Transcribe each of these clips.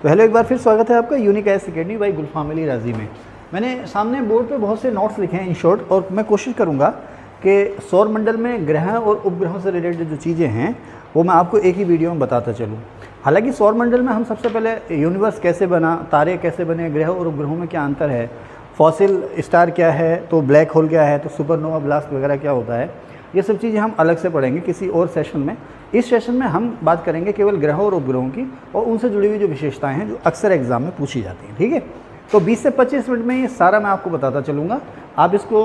तो हेलो, एक बार फिर स्वागत है आपका यूनिक आईएएस अकेडमी बाई गुलफाम अली राजी में। मैंने सामने बोर्ड पे बहुत से नोट्स लिखे हैं इन शॉर्ट, और मैं कोशिश करूंगा कि सौर मंडल में ग्रह और उपग्रहों से रिलेटेड जो चीज़ें हैं वो मैं आपको एक ही वीडियो में बताता चलूँ। हालांकि सौर मंडल में हम सबसे पहले यूनिवर्स कैसे बना, तारे कैसे बने, ग्रह और उपग्रहों में क्या अंतर है, फॉसिल स्टार क्या है, तो ब्लैक होल क्या है, तो सुपरनोवा ब्लास्ट वगैरह क्या होता है, ये सब चीज़ें हम अलग से पढ़ेंगे किसी और सेशन में। इस सेशन में हम बात करेंगे केवल ग्रहों और उपग्रहों की और उनसे जुड़ी हुई जो विशेषताएं हैं जो अक्सर एग्जाम में पूछी जाती हैं। ठीक है, तो 20 से 25 मिनट में ये सारा मैं आपको बताता चलूँगा। आप इसको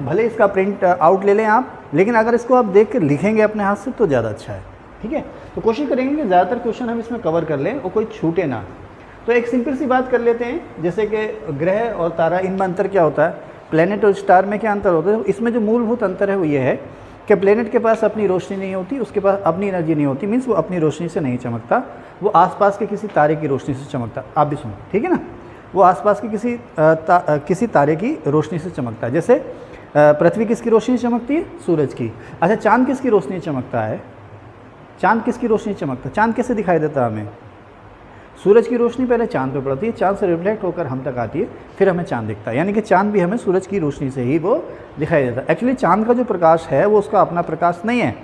भले इसका प्रिंट आउट ले लें आप, लेकिन अगर इसको आप देख कर लिखेंगे अपने हाथ से तो ज़्यादा अच्छा है। ठीक है, तो कोशिश करेंगे कि ज़्यादातर क्वेश्चन हम इसमें कवर कर लें और कोई छूटे ना। तो एक सिंपल सी बात कर लेते हैं, जैसे कि ग्रह और तारा, इनमें अंतर क्या होता है, प्लेनेट और स्टार में क्या अंतर होता है। इसमें जो मूलभूत अंतर है वो ये है कि प्लेनेट के पास अपनी रोशनी नहीं होती, उसके पास अपनी एनर्जी नहीं होती, मीन्स वो अपनी रोशनी से नहीं चमकता, वो आसपास के किसी तारे की रोशनी से चमकता। आप भी सुनो, ठीक है ना, वो आसपास के किसी तारे की रोशनी से चमकता है। जैसे पृथ्वी किसकी रोशनी से चमकती है, सूरज की। अच्छा, चांद किसकी रोशनी से चमकता है, चांद किसकी रोशनी से चमकता है, चांद कैसे दिखाई देता है हमें, सूरज की रोशनी पहले चांद पे पड़ती है, चांद से रिफ्लेक्ट होकर हम तक आती है, फिर हमें चांद दिखता है। यानी कि चांद भी हमें सूरज की रोशनी से ही वो दिखाई देता है। एक्चुअली चांद का जो प्रकाश है वो उसका अपना प्रकाश नहीं है,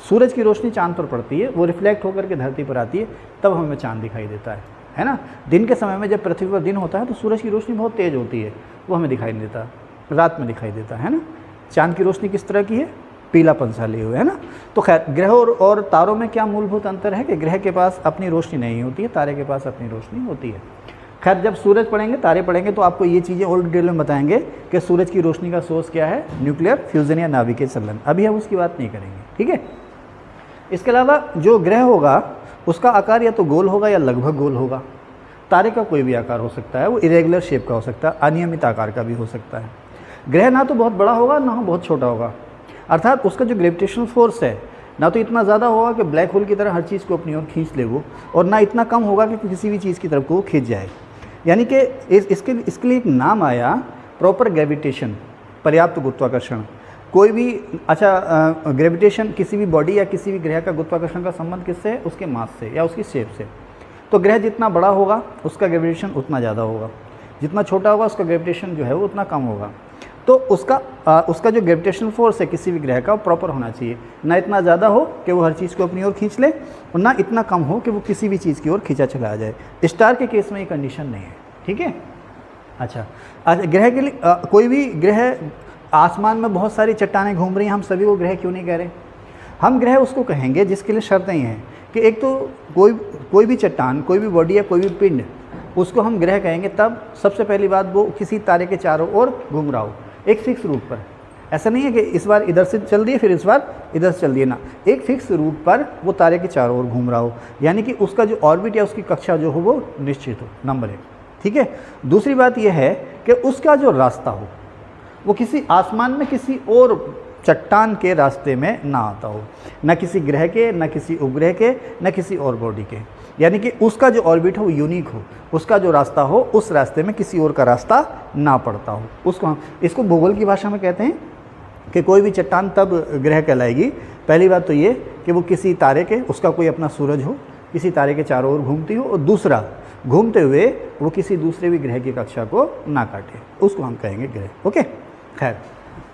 सूरज की रोशनी चांद पर पड़ती है, वो रिफ्लेक्ट होकर के धरती पर आती है, तब हमें चांद दिखाई देता है ना। दिन के समय में जब पृथ्वी पर दिन होता है तो सूरज की रोशनी बहुत तेज़ होती है, वो हमें दिखाई नहीं देता, रात में दिखाई देता है ना। चांद की रोशनी किस तरह की है, पीलापन सा लिए हुए, है ना। तो खैर, ग्रह और तारों में क्या मूलभूत अंतर है कि ग्रह के पास अपनी रोशनी नहीं होती है, तारे के पास अपनी रोशनी होती है। खैर, जब सूरज पढ़ेंगे, तारे पढ़ेंगे, तो आपको ये चीज़ें और डिटेल में बताएंगे कि सूरज की रोशनी का सोर्स क्या है, न्यूक्लियर फ्यूजन या नाभिकीय संलयन। अभी हम उसकी बात नहीं करेंगे, ठीक है। इसके अलावा जो ग्रह होगा उसका आकार या तो गोल होगा या लगभग गोल होगा। तारे का कोई भी आकार हो सकता है, वो इरेगुलर शेप का हो सकता है, अनियमित आकार का भी हो सकता है। ग्रह ना तो बहुत बड़ा होगा ना बहुत छोटा होगा, अर्थात उसका जो ग्रेविटेशनल फोर्स है ना तो इतना ज़्यादा होगा कि ब्लैक होल की तरह हर चीज़ को अपनी ओर खींच ले वो, और ना इतना कम होगा कि किसी भी चीज़ की तरफ को वो खींच जाए। यानी कि इसके लिए एक नाम आया प्रॉपर ग्रेविटेशन, पर्याप्त गुरुत्वाकर्षण। कोई भी ग्रेविटेशन किसी भी बॉडी या किसी भी ग्रह का गुरुत्वाकर्षण का संबंध किससे है, उसके मास से या उसकी शेप से। तो ग्रह जितना बड़ा होगा उसका ग्रेविटेशन उतना ज़्यादा होगा, जितना छोटा होगा उसका ग्रेविटेशन जो है वो उतना कम होगा। तो उसका जो ग्रेविटेशनल फोर्स है किसी भी ग्रह का, वो प्रॉपर होना चाहिए, ना इतना ज़्यादा हो कि वो हर चीज़ को अपनी ओर खींच ले, और ना इतना कम हो कि वो किसी भी चीज़ की ओर खींचा चला जाए। स्टार के केस में ये कंडीशन नहीं है, ठीक है। अच्छा, ग्रह के लिए कोई भी ग्रह, आसमान में बहुत सारी चट्टानें घूम रही हैं, हम सभी को ग्रह क्यों नहीं कह रहे। हम ग्रह उसको कहेंगे जिसके लिए शर्तें ही हैं कि एक तो कोई भी चट्टान, कोई भी बॉडी या कोई भी पिंड, उसको हम ग्रह कहेंगे तब सबसे पहली बात वो किसी तारे के चारों ओर घूम रहा हो, एक फिक्स रूट पर। ऐसा नहीं है कि इस बार इधर से चल दिए फिर इस बार इधर से चल दिए, ना, एक फिक्स रूट पर वो तारे के चारों ओर घूम रहा हो, यानी कि उसका जो ऑर्बिट या उसकी कक्षा जो हो वो निश्चित हो, नंबर 1, ठीक है। दूसरी बात यह है कि उसका जो रास्ता हो वो किसी आसमान में किसी और चट्टान के रास्ते में ना आता हो, न किसी ग्रह के, न किसी उपग्रह के, न किसी और बॉडी के। यानी कि उसका जो ऑर्बिट हो वो यूनिक हो, उसका जो रास्ता हो उस रास्ते में किसी और का रास्ता ना पड़ता हो, उसको हम, इसको भूगोल की भाषा में कहते हैं कि कोई भी चट्टान तब ग्रह कहलाएगी। पहली बात तो ये कि वो किसी तारे के, उसका कोई अपना सूरज हो, किसी तारे के चारों ओर घूमती हो, और दूसरा घूमते हुए वो किसी दूसरे भी ग्रह की कक्षा को ना काटे, उसको हम कहेंगे ग्रह। ओके, खैर,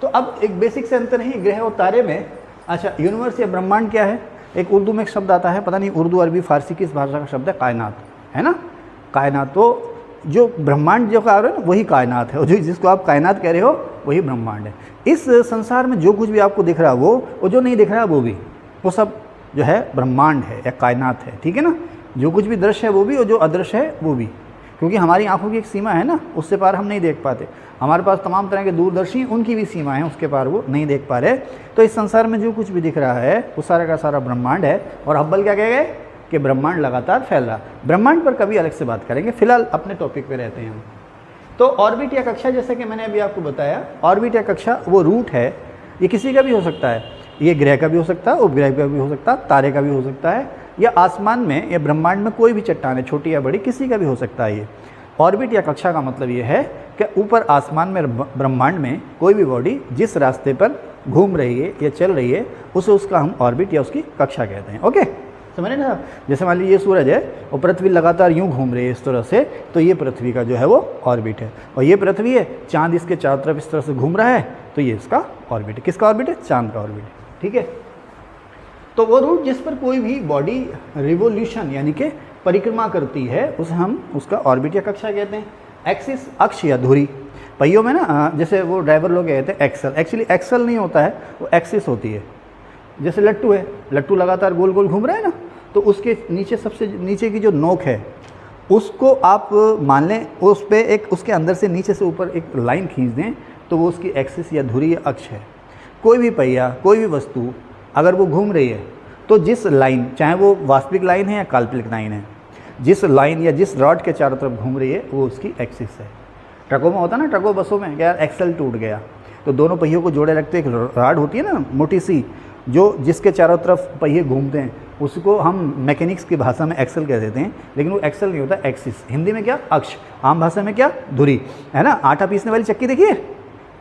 तो अब एक बेसिक से अंतर है ग्रह और तारे में। अच्छा, यूनिवर्स या ब्रह्मांड क्या है, एक उर्दू में एक शब्द आता है, पता नहीं उर्दू अरबी फारसी किस भाषा का शब्द है, कायनात, है ना, कायनात। तो जो ब्रह्मांड जो कह रहे हो ना वही कायनात है, और जो जिसको आप कायनात कह रहे हो वही ब्रह्मांड है। इस संसार में जो कुछ भी आपको दिख रहा है वो जो नहीं दिख रहा है वो भी, वो सब जो है ब्रह्मांड है या कायनात है, ठीक है ना। जो कुछ भी दृश्य है वो भी, और जो अदृश्य है वो भी, क्योंकि हमारी आंखों की एक सीमा है ना, उससे पार हम नहीं देख पाते। हमारे पास तमाम तरह के दूरदर्शी, उनकी भी सीमा है, उसके पार वो नहीं देख पा रहे। तो इस संसार में जो कुछ भी दिख रहा है वो सारा का सारा ब्रह्मांड है। और हब्बल क्या कह गए कि ब्रह्मांड लगातार फैल रहा। ब्रह्मांड पर कभी अलग से बात करेंगे, फिलहाल अपने टॉपिक पे रहते हैं हम। तो ऑर्बिट या कक्षा, जैसे कि मैंने अभी आपको बताया, ऑर्बिट या कक्षा वो रूट है, ये किसी का भी हो सकता है, ये ग्रह का भी हो सकता है, उपग्रह का भी हो सकता है, तारे का भी हो सकता है, या आसमान में या ब्रह्मांड में कोई भी चट्टान है, छोटी या बड़ी, किसी का भी हो सकता है। ये ऑर्बिट या कक्षा का मतलब ये है कि ऊपर आसमान में, ब्रह्मांड में कोई भी बॉडी जिस रास्ते पर घूम रही है या चल रही है, उसका हम ऑर्बिट या उसकी कक्षा कहते हैं। ओके, समझ रहे ना। जैसे मान लीजिए ये सूरज है और पृथ्वी लगातार यूं घूम रही है इस तरह से, तो ये पृथ्वी का जो है वो ऑर्बिट है। और ये पृथ्वी है, चांद इसके चारों तरफ इस तरह से घूम रहा है, तो ये इसका ऑर्बिट है। किसका ऑर्बिट है? चांद का ऑर्बिट है। ठीक है, तो वो रूट जिस पर कोई भी बॉडी रिवोल्यूशन यानी कि परिक्रमा करती है उसे हम उसका ऑर्बिट या कक्षा कहते हैं। एक्सिस अक्ष या धुरी, पहियों में ना जैसे वो ड्राइवर लोग कहते हैं एक्सल, एक्चुअली एक्सल नहीं होता है, वो एक्सिस होती है। जैसे लट्टू है, लट्टू लगातार गोल गोल घूम रहा है ना, तो उसके नीचे सबसे नीचे की जो नोक है उसको आप मान लें उस पर एक उसके अंदर से नीचे से ऊपर एक लाइन खींच दें, तो वो उसकी एक्सिस या धुरी या अक्ष है। कोई भी पहिया, कोई भी वस्तु अगर वो घूम रही है तो जिस लाइन, चाहे वो वास्तविक लाइन है या काल्पनिक लाइन है, जिस लाइन या जिस रॉड के चारों तरफ घूम रही है वो उसकी एक्सिस है। ट्रकों में होता है ना, ट्रकों बसों में यार एक्सल टूट गया, तो दोनों पहियों को जोड़े रखते एक रॉड होती है ना मोटी सी, जो जिसके चारों तरफ पहिए घूमते हैं, उसको हम मैकेनिक्स की भाषा में एक्सल कह देते हैं, लेकिन वो एक्सल नहीं होता, एक्सिस। हिंदी में क्या? अक्ष। आम भाषा में क्या? धुरी, है ना। आटा पीसने वाली चक्की देखिए,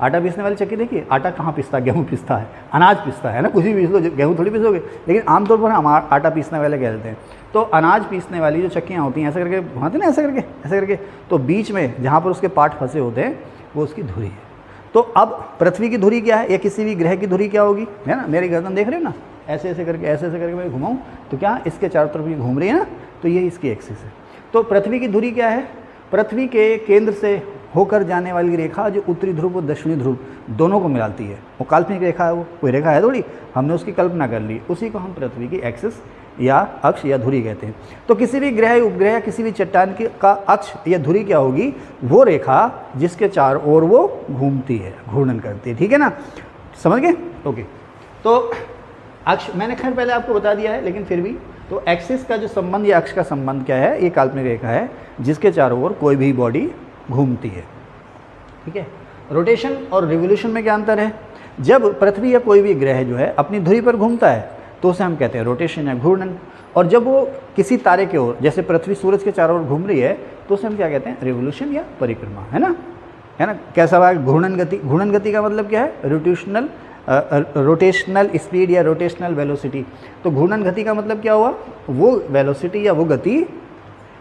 आटा पीसने वाली चक्की देखिए, आटा कहाँ पिसता है? गेहूँ पिसता है, अनाज पिसता है ना, कुछ भी पीस लो, गेहूँ थोड़ी पीसोगे, लेकिन आमतौर पर हम आटा पीसने वाले कह देते हैं। तो अनाज पीसने वाली जो चक्कियाँ होती हैं ऐसे करके घुमाते ना, ऐसे करके, तो बीच में जहाँ पर उसके पार्ट फंसे होते हैं वो उसकी धुरी है। तो अब पृथ्वी की धुरी क्या है या किसी भी ग्रह की धुरी क्या होगी, है ना। मेरी गर्दन देख रहे हो ना, ऐसे ऐसे करके मैं घुमाऊँ तो क्या इसके चारों तरफ ये घूम रही है ना, तो ये इसकी एक्सिस है। तो पृथ्वी की धुरी क्या है? पृथ्वी के केंद्र से होकर जाने वाली रेखा जो उत्तरी ध्रुव और दक्षिणी ध्रुव दोनों को मिलाती है, वो काल्पनिक रेखा है, वो कोई रेखा है थोड़ी, हमने उसकी कल्पना कर ली, उसी को हम पृथ्वी की एक्सिस या अक्ष या धुरी कहते हैं। तो किसी भी ग्रह, उपग्रह या किसी भी चट्टान की का अक्ष या धुरी क्या होगी? वो रेखा जिसके चारों ओर वो घूमती है, घूर्णन करती है। ठीक है ना, समझ गए? ओके, तो अक्ष मैंने खैर पहले आपको बता दिया है, लेकिन फिर भी तो एक्सिस का जो संबंध या अक्ष का संबंध क्या है? ये काल्पनिक रेखा है जिसके चारों ओर कोई भी बॉडी घूमती है। ठीक है, रोटेशन और रिवोल्यूशन में क्या अंतर है? जब पृथ्वी या कोई भी ग्रह जो है अपनी धुरी पर घूमता है तो उसे हम कहते हैं रोटेशन या घूर्णन, और जब वो किसी तारे की ओर, जैसे पृथ्वी सूरज के चारों ओर घूम रही है, तो उसे हम क्या कहते हैं? रिवोल्यूशन या परिक्रमा, है ना। कैसा हुआ? घूर्णन गति। घूर्णन गति का मतलब क्या है? रोटेशनल स्पीड या रोटेशनल वेलोसिटी। तो घूर्णन गति का मतलब क्या हुआ? वो वेलोसिटी या वो गति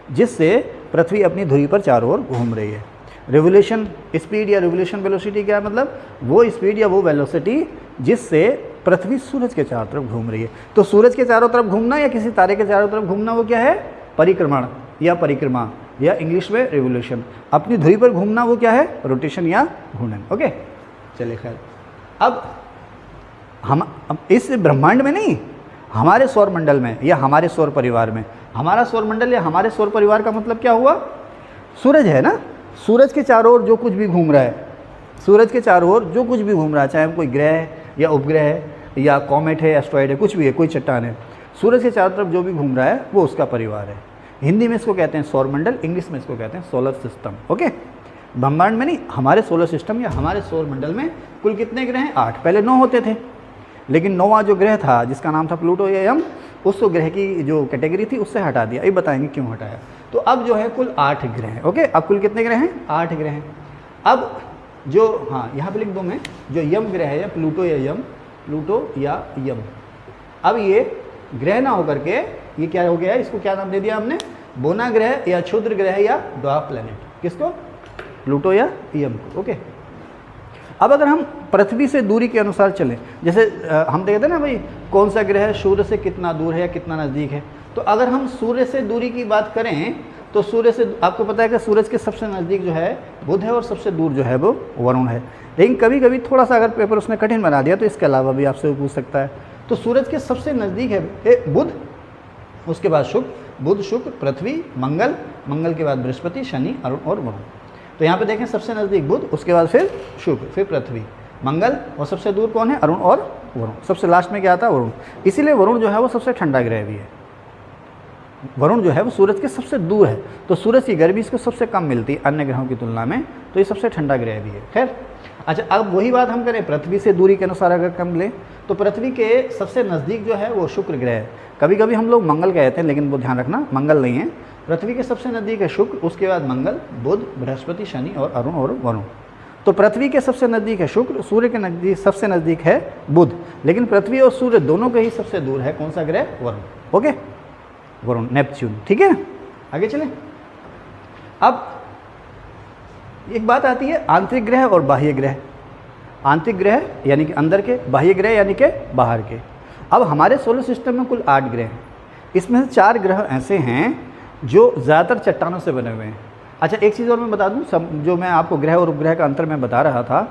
जिससे पृथ्वी अपनी धुरी पर चारों ओर घूम रही है। रिवोल्यूशन स्पीड या रिवोल्यूशन वेलोसिटी क्या है? मतलब वो स्पीड या वो वेलोसिटी जिससे पृथ्वी सूरज के चारों तरफ घूम रही है। तो सूरज के चारों तरफ घूमना या किसी तारे के चारों तरफ घूमना वो क्या है? परिक्रमण या परिक्रमा, या इंग्लिश में रिवोल्यूशन। अपनी धुरी पर घूमना वो क्या है? रोटेशन या घूर्णन। ओके, चलिए खैर, अब हम इस ब्रह्मांड में नहीं, हमारे सौर मंडल में या हमारे सौर परिवार में, हमारा सौर मंडल या हमारे सौर परिवार का मतलब क्या हुआ? सूरज है ना। सूरज के चारों ओर जो कुछ भी घूम रहा है, सूरज के चारों ओर जो कुछ भी घूम रहा है, चाहे कोई ग्रह है या उपग्रह है या कॉमेट है, एस्ट्रॉइड है, कुछ भी है, कोई चट्टान है, सूरज के चारों तरफ जो भी घूम रहा है वो उसका परिवार है। हिंदी में इसको कहते हैं सौर मंडल, इंग्लिश में इसको कहते हैं सोलर सिस्टम। ओके, ब्रह्मांड में नहीं, हमारे सोलर सिस्टम या हमारे सौर मंडल में कुल कितने ग्रह हैं? 8। पहले 9 होते थे, लेकिन 9वां जो ग्रह था जिसका नाम था प्लूटो या यम, उस ग्रह की जो कैटेगरी थी उससे हटा दिया। ये बताएंगे क्यों हटाया। तो अब जो है कुल 8 ग्रह हैं। ओके, अब कुल कितने ग्रह हैं? 8 ग्रह हैं। अब जो, हाँ यहाँ पे लिख दूँ मैं, जो यम ग्रह है या प्लूटो या यम, प्लूटो या यम, अब ये ग्रह ना होकर के ये क्या हो गया है? इसको क्या नाम दे दिया हमने? बोना ग्रह या क्षुद्र ग्रह या ड्वार्फ प्लैनेट। किसको? प्लूटो या यम को। ओके, अब अगर हम पृथ्वी से दूरी के अनुसार चलें, जैसे हम देखते हैं ना भाई कौन सा ग्रह सूर्य से कितना दूर है या कितना नज़दीक है, तो अगर हम सूर्य से दूरी की बात करें तो सूर्य से, आपको पता है कि सूरज के सबसे नज़दीक जो है बुध है और सबसे दूर जो है वो वरुण है। लेकिन कभी कभी थोड़ा सा अगर पेपर उसने कठिन बना दिया तो इसके अलावा भी आपसे वो पूछ सकता है। तो सूरज के सबसे नज़दीक है बुध, उसके बाद शुक्र, बुध शुक्र पृथ्वी मंगल, मंगल के बाद बृहस्पति शनि अरुण और वरुण। तो यहाँ पे देखें सबसे नज़दीक बुध, उसके बाद फिर शुक्र, फिर पृथ्वी, मंगल, और सबसे दूर कौन है? अरुण और वरुण। सबसे लास्ट में क्या आता है? वरुण। इसीलिए वरुण जो है वो सबसे ठंडा ग्रह भी है। वरुण जो है वो सूरज के सबसे दूर है, तो सूरज की गर्मी इसको सबसे कम मिलती है अन्य ग्रहों की तुलना में, तो ये सबसे ठंडा ग्रह भी है। खैर, अच्छा, अब वही बात हम करें पृथ्वी से दूरी के अनुसार अगर कम लें तो पृथ्वी के सबसे नज़दीक जो है वो शुक्र ग्रह है। कभी कभी हम लोग मंगल कहते हैं, लेकिन वो ध्यान रखना मंगल नहीं है। पृथ्वी के सबसे नज़दीक है शुक्र, उसके बाद मंगल, बुध, बृहस्पति, शनि और अरुण और वरुण। तो पृथ्वी के सबसे नज़दीक है शुक्र, सूर्य के नज़दीक सबसे नज़दीक है बुध, लेकिन पृथ्वी और सूर्य दोनों के ही सबसे दूर है कौन सा ग्रह? वरुण। Okay, Varun, Neptune. ठीक है, आगे चलें। अब एक बात आती है आंतरिक ग्रह और बाह्य ग्रह। आंतरिक ग्रह यानी कि अंदर के, बाह्य ग्रह यानी कि बाहर के। अब हमारे सोलर सिस्टम में कुल 8 ग्रह हैं। इसमें से 4 ग्रह ऐसे हैं जो ज़्यादातर चट्टानों से बने हुए हैं। अच्छा, एक चीज़ और मैं बता दूं, जो मैं आपको ग्रह और उपग्रह का अंतर मैं बता रहा था,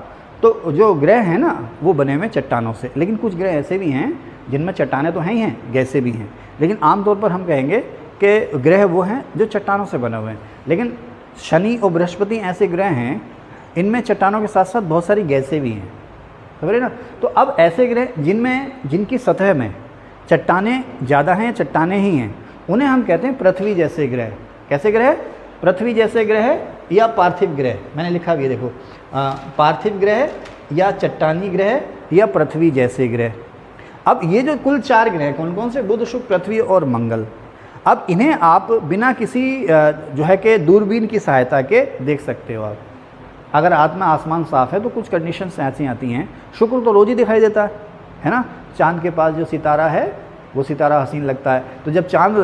तो जो ग्रह हैं ना वो बने हुए चट्टानों से, लेकिन कुछ ग्रह ऐसे भी हैं जिनमें चट्टानें तो हैं ही हैं, गैसें भी हैं, लेकिन आमतौर पर हम कहेंगे कि ग्रह वो हैं जो चट्टानों से बने हुए हैं। लेकिन शनि और बृहस्पति ऐसे ग्रह हैं, इनमें चट्टानों के साथ साथ बहुत सारी गैसें भी हैं, समझ रहे ना। तो अब ऐसे ग्रह जिनकी सतह में चट्टानें ज़्यादा हैं, चट्टानें ही हैं, उन्हें हम कहते हैं पृथ्वी जैसे ग्रह। कैसे ग्रह? पृथ्वी जैसे ग्रह या पार्थिव ग्रह। मैंने लिखा भी देखो, पार्थिव ग्रह या चट्टानी ग्रह या पृथ्वी जैसे ग्रह। अब ये जो कुल 4 ग्रह कौन कौन से? बुध, शुक्र, पृथ्वी और मंगल। अब इन्हें आप बिना किसी जो है कि दूरबीन की सहायता के देख सकते हो आप। अगर रात में आसमान साफ़ है तो कुछ कंडीशंस ऐसी आती हैं, शुक्र तो रोज़ ही दिखाई देता है ना। चांद के पास जो सितारा है वो सितारा हसीन लगता है, तो जब चांद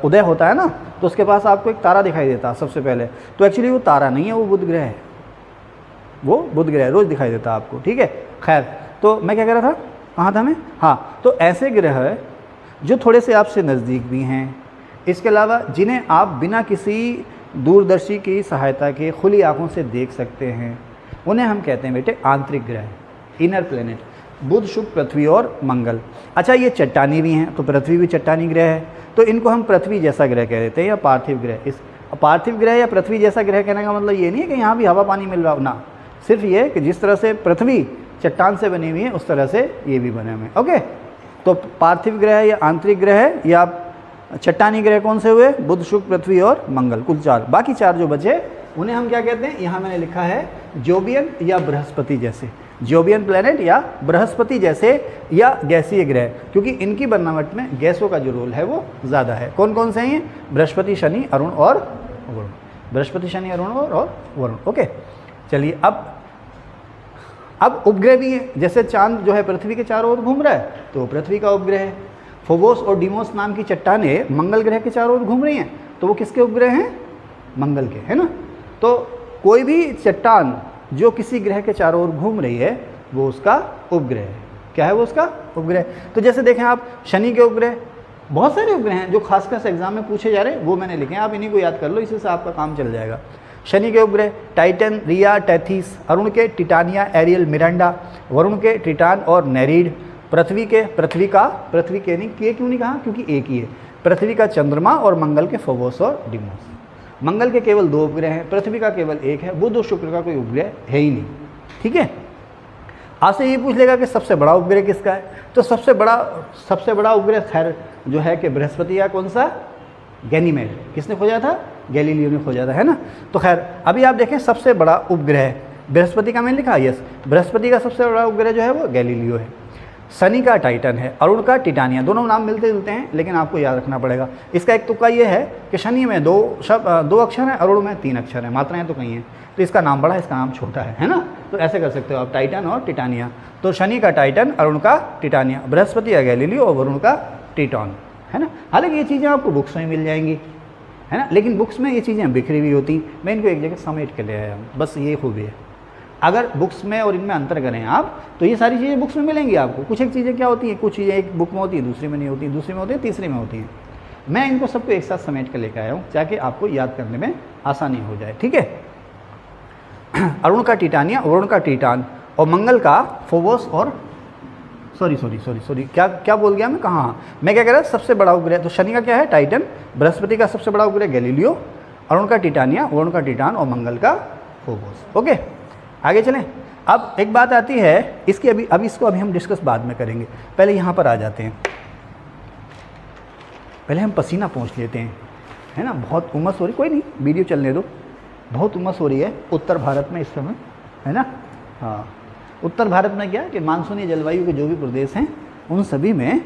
उदय होता है ना तो उसके पास आपको एक तारा दिखाई देता है सबसे पहले। तो एक्चुअली वो तारा नहीं है, वो बुध ग्रह है, वो बुध ग्रह रोज़ दिखाई देता है आपको। ठीक है, खैर, तो मैं क्या कह रहा था, कहाँ था मैं? हाँ, तो ऐसे ग्रह जो थोड़े से आपसे नज़दीक भी हैं, इसके अलावा जिन्हें आप बिना किसी दूरदर्शी की सहायता के खुली आंखों से देख सकते हैं, उन्हें हम कहते हैं बेटे आंतरिक ग्रह, इनर प्लेनेट। बुध, शुक्र, पृथ्वी और मंगल। अच्छा, ये चट्टानी भी हैं, तो पृथ्वी भी चट्टानी ग्रह है, तो इनको हम पृथ्वी जैसा ग्रह कह देते हैं या पार्थिव ग्रह। इस पार्थिव ग्रह या पृथ्वी जैसा ग्रह कहने का मतलब ये नहीं है कि यहाँ भी हवा पानी मिल रहा हो ना, सिर्फ ये कि जिस तरह से पृथ्वी चट्टान से बनी हुई है उस तरह से ये भी बने हुए हैं। ओके, तो पार्थिव ग्रह या आंतरिक ग्रह या चट्टानी ग्रह कौन से हुए? बुध, शुक्र, पृथ्वी और मंगल, कुल 4। बाकी 4 जो बचे उन्हें हम क्या कहते हैं? यहाँ मैंने लिखा है जोबियन या बृहस्पति जैसे, जोबियन प्लैनेट या बृहस्पति जैसे या गैसीय ग्रह, क्योंकि इनकी बनावट में गैसों का जो रोल है वो ज़्यादा है। कौन कौन से हैं? बृहस्पति, शनि, अरुण और वरुण। बृहस्पति, शनि, अरुण और वरुण। ओके, चलिए अब उपग्रह भी है। जैसे चांद जो है पृथ्वी के चारों ओर घूम रहा है तो वो पृथ्वी का उपग्रह है। फोबोस और डीमोस नाम की चट्टानें मंगल ग्रह के चारों ओर घूम रही हैं, तो वो किसके उपग्रह हैं? मंगल के, है ना। तो कोई भी चट्टान जो किसी ग्रह के चारों ओर घूम रही है वो उसका उपग्रह है। क्या है वो? उसका उपग्रह। तो जैसे देखें आप, शनि के उपग्रह, बहुत सारे उपग्रह हैं जो खासकर से एग्जाम में पूछे जा रहे हैं, वो मैंने लिखे हैं, आप इन्हीं को याद कर लो, इसी से आपका काम चल जाएगा। शनि के उपग्रह टाइटन, रिया, टेथिस। अरुण के टिटानिया, एरियल, मिरांडा। वरुण के ट्रिटान और नेरीड। पृथ्वी के नहीं, के क्यों नहीं कहा? क्योंकि एक ही है। पृथ्वी का चंद्रमा और मंगल के फोबोस और डिमोस। मंगल के केवल 2 उपग्रह हैं, पृथ्वी का केवल 1 है, बुध और शुक्र का कोई उपग्रह है ही नहीं। ठीक है, आपसे ये पूछ लेगा कि सबसे बड़ा उपग्रह किसका है, तो सबसे बड़ा उपग्रह खैर जो है कि बृहस्पति का कौन सा? गैनीमेड। किसने खोजा था? गैलीलियो ने खोजा था, है ना। तो खैर अभी आप देखें सबसे बड़ा उपग्रह बृहस्पति का, मैंने लिखा यस, बृहस्पति का सबसे बड़ा उपग्रह जो है वो गैलीलियो है। शनि का टाइटन है, अरुण का टिटानिया। दोनों नाम मिलते जुलते हैं लेकिन आपको याद रखना पड़ेगा। इसका एक तुक्का ये है कि शनि में 2 अक्षर हैं, अरुण में 3 अक्षर हैं, मात्राएं तो कहीं हैं, तो इसका नाम बड़ा है, इसका नाम छोटा है ना। तो ऐसे कर सकते हो आप, टाइटन और टिटानिया। तो शनि का टाइटन, अरुण का टिटानिया, बृहस्पति का गैलीलियो और वरुण का ट्रिटॉन, है ना। हालांकि ये चीज़ें आपको बुक्स में मिल जाएंगी, है ना, लेकिन बुक्स में ये चीज़ें बिखरी हुई होती, मैं इनको एक जगह समेट के ले आया हूँ, बस ये खूबी है। अगर बुक्स में और इनमें अंतर करें आप तो ये सारी चीज़ें बुक्स में मिलेंगी आपको। कुछ एक चीज़ें क्या होती हैं, कुछ चीज़ें एक बुक में होती हैं, दूसरी में नहीं होती, दूसरी में होती है, तीसरी में होती हैं। मैं इनको सबको एक साथ समेट कर लेकर आया हूँ ताकि आपको याद करने में आसानी हो जाए। ठीक है, अरुण का टिटानिया, वरुण का ट्रिटान और मंगल का फोबोस और सॉरी क्या बोल गया मैं, कहाँ मैं क्या कह रहा था? सबसे बड़ा उपग्रह तो शनि का क्या है? टाइटन। बृहस्पति का सबसे बड़ा उपग्रह गैलीलियो, अरुण का टिटानिया, वरुण का ट्रिटान और मंगल का फोबोस। ओके, आगे चलें। अब एक बात आती है इसकी, अभी इसको हम डिस्कस बाद में करेंगे, पहले यहाँ पर आ जाते हैं। पहले हम पसीना पोंछ लेते हैं, है ना। बहुत उमस हो रही, कोई नहीं वीडियो चलने दो, बहुत उमस हो रही है उत्तर भारत में इस समय, है ना। हाँ, उत्तर भारत में क्या कि मानसूनी जलवायु के जो भी प्रदेश हैं उन सभी में